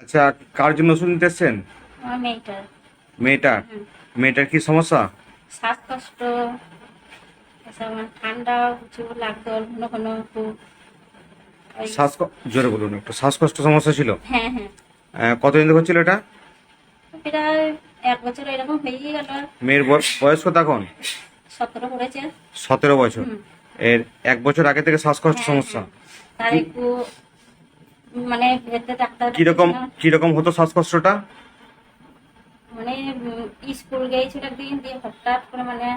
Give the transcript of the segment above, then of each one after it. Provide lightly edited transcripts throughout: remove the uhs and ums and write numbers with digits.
আচ্ছা, কার জন্য ওষুধ নিতে এসছেন? আমার মেয়েটার। মেয়েটার। হুম। মেয়েটার কি সমস্যা? শ্বাসকষ্ট, এসব মানে ঠান্ডা কিছু লাগতো ঘন ঘন খুব। ওই জোরে বলুন একটু। শ্বাসকষ্ট সমস্যা ছিল? হ্যাঁ হ্যাঁ, কতদিন ধরে হচ্ছিল এটা? প্রায় 1 বছর এরকম হয়েই গেল। মেয়ের বয়স কত এখন? 17 করেছে। 17 বছর। হুম। এর 1 বছর আগে থেকে শ্বাসকষ্ট হ্যাঁ সমস্যা? হ্যাঁ, তার একটু মানে এতে ডাক্তার কিরকম দেখাচ্ছিলাম। কিরকম হতো শ্বাসকষ্টটা? মানে স্কুল গিয়েছিল একদিন, দিয়ে হঠাৎ করে মানে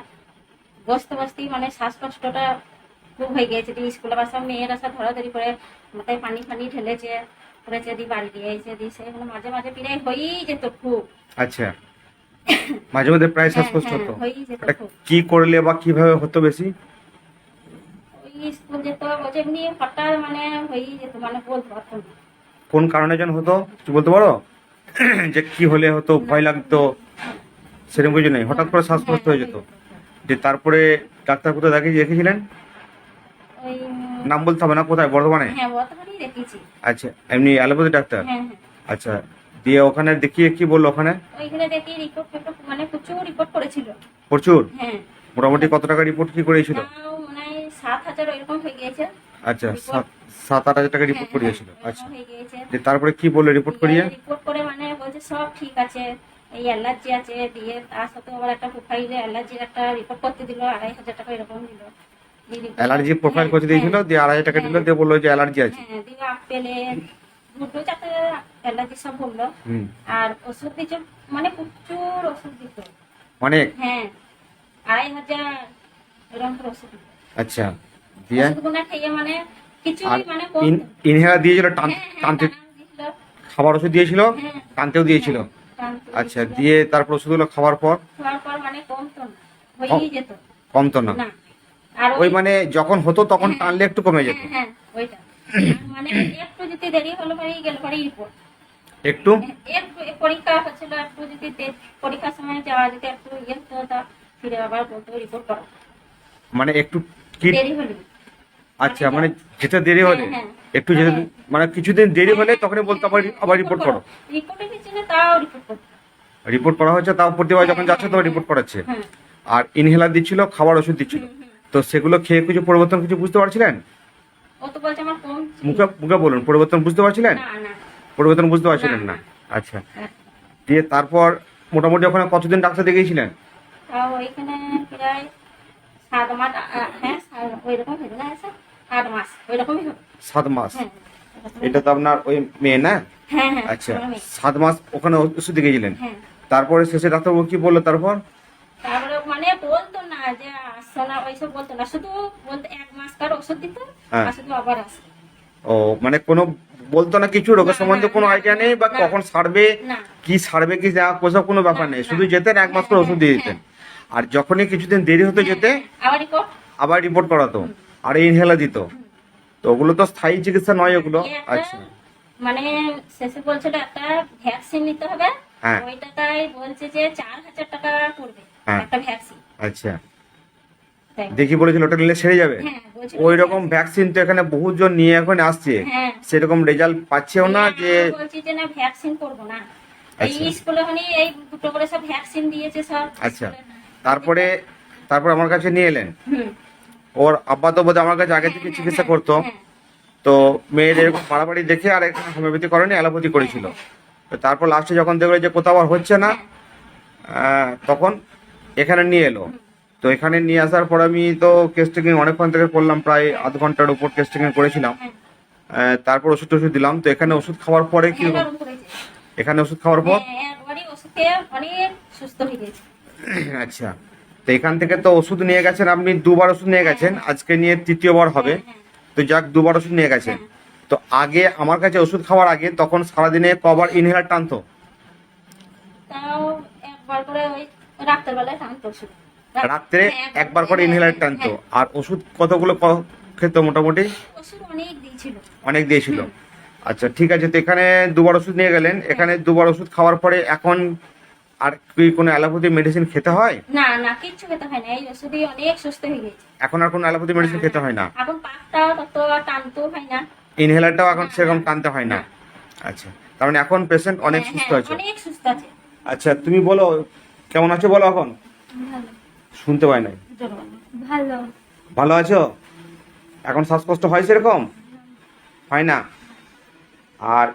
বসতে বসতেই মানে শ্বাসকষ্টটা খুব হয়ে গিয়েছে। দিয়ে স্কুলে বাসা মেয়েরা সব ধরাধরি করে মাথায় পানি ফানি ঢেলেছে, করেছে, দিয়ে বাড়ি দিয়ে এসে দিয়েছে। মানে মাঝে মাঝে প্রায় হয়েই যেত খুব। আচ্ছা, মাঝে মধ্যে প্রায় হ্যাঁ শ্বাসকষ্ট হ্যাঁ, হতো? হয়েই যেত এটা খুব। কি করলে বা কিভাবে হতো বেশি? ওই স্কুল যেত, বলছে এমনি হঠাৎ মানে হয়েই যেত, মানে বলতে পারতাম না। কোন কারণে যেন হতো কিছু বলতে পারো? যে কি হলে হতো, ভয় লাগতো সেরকম কিছু নেই, হঠাৎ করে শ্বাসকষ্ট হয়ে যেত? যে তারপরে ডাক্তার কোথায় দেখেছিলেন? ওই নাম বলতে হবে না, কোথায়, বর্ধমানে? হ্যাঁ, বর্তমানেই দেখেছি। আচ্ছা, এমনি অ্যালোপ্যাথি ডাক্তার? হ্যাঁ হ্যাঁ, আচ্ছা, দিয়ে ওখানে দেখিয়ে কি বললো ওখানে? ওইখানে দেখি রিপোর্ট ফিপোর্ট মানে প্রচুর রিপোর্ট করেছিল। প্রচুর? হ্যাঁ, মোটামুটি কত টাকা রিপোর্ট কি করেছিল? তাও মানে 7,000 এরকম হয়ে গিয়েছে আচ্ছা, রিপোর্ট। 7-8 হাজার টাকা হ্যাঁ রিপোর্ট হ্যাঁ, করিয়েছিল। এরকম আচ্ছা, হয়ে গিয়েছে। যে তারপরে কি বললো রিপোর্ট করিয়ে? রিপোর্ট করে মানে বলছে সব ঠিক আছে, এই অ্যালার্জি আছে। দিয়ে তার সাথে আবার একটা প্রোফাইলে অ্যালার্জির একটা রিপোর্ট করতে দিল, 2,500 টাকা এরকম দিল। অ্যালার্জি প্রোফাইল করতে দিয়েছিল, দিয়ে 2,500 টাকা দিল, দিয়ে বললো যে অ্যালার্জি আছে। হ্যাঁ, দিয়ে আপেলে 2-4টে অ্যালার্জি সব বললো। হুম। আর ওষুধ দিচ্ছে, মানে প্রচুর ওষুধ দিত। অনেক? হ্যাঁ, 2,500 এরকম করে ওষুধ দিত। আচ্ছা, দিয়ে ওষুধগুলো খেয়ে মানে আর কিছুই মানে কম। ইনহেলার দিয়েছিল, হ্যাঁ হ্যাঁ, টানতে? টানা দিছিল। খাবার ওষুধ দিয়েছিল, হ্যাঁ, টানতেও দিয়েছিল? টানতে আচ্ছা, দিছিল। দিয়ে তারপর ওষুধগুলো খাওয়ার পর খাওয়ার পর মানে কমতো না, হয়েই যেত। কমতো না? না, আর ওই মানে যখন হতো তখন হ্যাঁ, টানলে একটু কমে যেত? হ্যাঁ হ্যাঁ, ওইটা। আর মানে একটু যদি দেরি হলো পরেই গেল পরে রিপোর্ট। একটু? একটু পরীক্ষা হচ্ছিল, একটু যদি পরীক্ষার সময় যাওয়া যদি একটু ইয়ে হতো, তা ফিরে আবার বলতো রিপোর্ট করো, মানে একটু কি? দেরি হলে। আচ্ছা, মানে যেতে দেরি হলে, হ্যাঁ, হ্যাঁ। একটু যেতে, মানে কিছুদিন দেরি হলে তখনই বলতো আবার রিপোর্ট করো? রিপোর্টের পিছনে তাও রিপোর্ট করতো। রিপোর্ট করা হচ্ছে, তাও প্রতিবার যখন যাচ্ছে তখন রিপোর্ট করাচ্ছে? হ্যাঁ। আর ইনহেলার দিচ্ছিল, খাবার ওষুধ দিচ্ছিল, তো সেগুলো খেয়ে কিছু পরিবর্তন কিছু বুঝতে পারছিলেন? ও তো বলছে আমার কম ছিল। মুখে মুখে বলুন, পরিবর্তন বুঝতে পারছিলেন? না না, পরিবর্তন বুঝতে পারছিলেন না? না। আচ্ছা, হ্যাঁ। দিয়ে তারপর মোটামুটি ওখানে কতদিন ডাক্তার দেখিয়েছিলেন? তাও ওইখানে প্রায় 7 মাস। হ্যাঁ, ওইরকম হয়ে না, 8 মাস ওইরকমই হবে। 7 মাস? হ্যাঁ, এটা তো আপনার ওই মেয়ে না? হ্যাঁ হ্যাঁ, আচ্ছা, আমার মেয়ে। 7 মাস ওখানে ওষুধ দেখিয়েছিলেন? হ্যাঁ, তারপরে শেষে ডাক্তারবাবু কি বললো তারপর? তারপরে মানে বলতো না যে আসছো না, ওইসব বলতো না, শুধু বলতো 1 মাস কার ওষুধ দিত, হ্যাঁ। আর শুধু আবার আসে। ও, মানে কোনো বলতো না কিছু, রোগের না, সম্বন্ধে না, কোনো না, আইডিয়া নেই, বা না। কখন সারবে, না। কি সারবে কি না, ওসব কোনো ব্যাপার না, নেই, না। শুধু যেতেন 1 মাস করে ওষুধ দিয়ে দিতেন। আর যখনই কিছুদিন দেরি হতো যেতে, আবার রিপোর্ট। আবার রিপোর্ট করাতো, আর ইনহেলার দিত। তো ওগুলো তো স্থায়ী চিকিৎসা নয় ওগুলো। আচ্ছা, মানে শেষে বলছিল একটা ভ্যাকসিন নিতে হবে। হ্যাঁ। ওইটা তাই বলছে যে 4,000 টাকা পড়বে হ্যাঁ। একটা ভ্যাকসিন। আচ্ছা, তাই। দেখি বলেছিল ওটা নিলে সেরে যাবে? হ্যাঁ, বলছিল ওই রকম ভ্যাকসিন তো এখানে বহুজন নিয়ে এখন আসছে, হ্যাঁ। সেরকম রেজাল্ট পাচ্ছেও না যে। আমি বলছি যে না, ভ্যাকসিন করবো না। এই আচ্ছা। স্কুলে মানে এই 2টো করে সব ভ্যাকসিন দিয়েছে সব। আচ্ছা, স্কুলে। তারপরে আমার কাছে নিয়ে এলেন। হুম। ওর আব্বা তো বোধহয় আমার কাছে আগে থেকে চিকিৎসা করতো, হ্যাঁ, তো মেয়ের এরকম বাড়াবাড়ি দেখে আর এখানে হোমিওপ্যাথি করেনি, অ্যালোপ্যাথি করেছিল। তো তারপর লাস্টে যখন দেখলো যে কোথাও আর হচ্ছে না, তখন এখানে নিয়ে এলো। তো এখানে নিয়ে আসার পর আমি তো কেস টেকিং অনেকক্ষণ থেকে করলাম, প্রায় আধ ঘন্টার উপর কেস টেকিং করেছিলাম। তারপর ওষুধ টষুধ দিলাম। তো এখানে ওষুধ খাওয়ার পরে কি, একবার করেছে। এখানে ওষুধ খাওয়ার পর হ্যাঁ, একবারই ওষুধ খেয়ে অনেক সুস্থ হয়ে গেছে। আচ্ছা, তো এখান থেকে তো ওষুধ নিয়ে গেছেন আপনি, 2বার ওষুধ নিয়ে গেছেন, আজকে নিয়ে 3য় বার হবে। হ্যাঁ, তো যাক, 2বার ওষুধ নিয়ে গেছেন। তো আগে আমার কাছে ওষুধ খাওয়ার আগে তখন সারাদিনে কবার ইনহেলার টানতো? তাও একবার করে ওই রাতের বেলায় টানতো ওষুধ। রাত্রে হ্যাঁ, একবার করে ইনহেলার টানতো। হ্যাঁ। আর ওষুধ কতগুলো খেত মোটামুটি? ওষুধ অনেক দিয়েছিল। অনেক দিয়েছিল। আচ্ছা, ঠিক আছে, তো এখানে 2বার ওষুধ নিয়ে গেলেন, এখানে 2বার ওষুধ খাওয়ার পরে এখন আর কি কোনো অ্যালোপ্যাথি মেডিসিন খেতে হয়? না না, কিচ্ছু খেতে হয় না, এই ওষুধই অনেক সুস্থ হয়ে গেছে। এখন আর কোনো অ্যালোপ্যাথি মেডিসিন খেতে হয় না? এখন পাকটাও তত টানতেও হয় না। ইনহেলারটাও এখন সেরকম টানতে হয় না? আচ্ছা, তার মানে এখন পেশেন্ট অনেক হ্যাঁ, সুস্থ হ্যাঁ, আছে। অনেক সুস্থ আছে। আচ্ছা তুমি বলো কেমন আছো বলো এখন, ভালো শুনতে পাই নাই। জোর বলো। ভালো ভালো আছো? এখন শ্বাসকষ্ট হয় সেরকম? হয় না? আর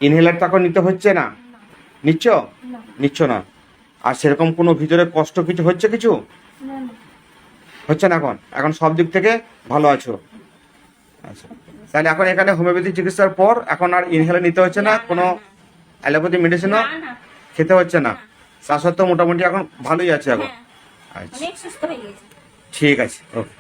ইনহেলার তো এখন নিতে হচ্ছে না? নিচ্ছ? না নিচ্ছ না? আর সেরকম কোনো ভিতরে কষ্ট কিছু হচ্ছে কিছু? না না হচ্ছে না এখন? এখন সব দিক থেকে ভালো আছো? আচ্ছা, তাহলে এখন এখানে হোমিওপ্যাথি চিকিৎসার পর এখন আর ইনহেলার নিতে হচ্ছে না, কোনো অ্যালোপ্যাথি মেডিসিনও না না খেতে হচ্ছে না? তা সত্ত্বেও মোটামুটি এখন ভালোই আছে এখন? হ্যাঁ, আচ্ছা অনেক সুস্থ হয়ে গেছে। ঠিক আছে, ওকে।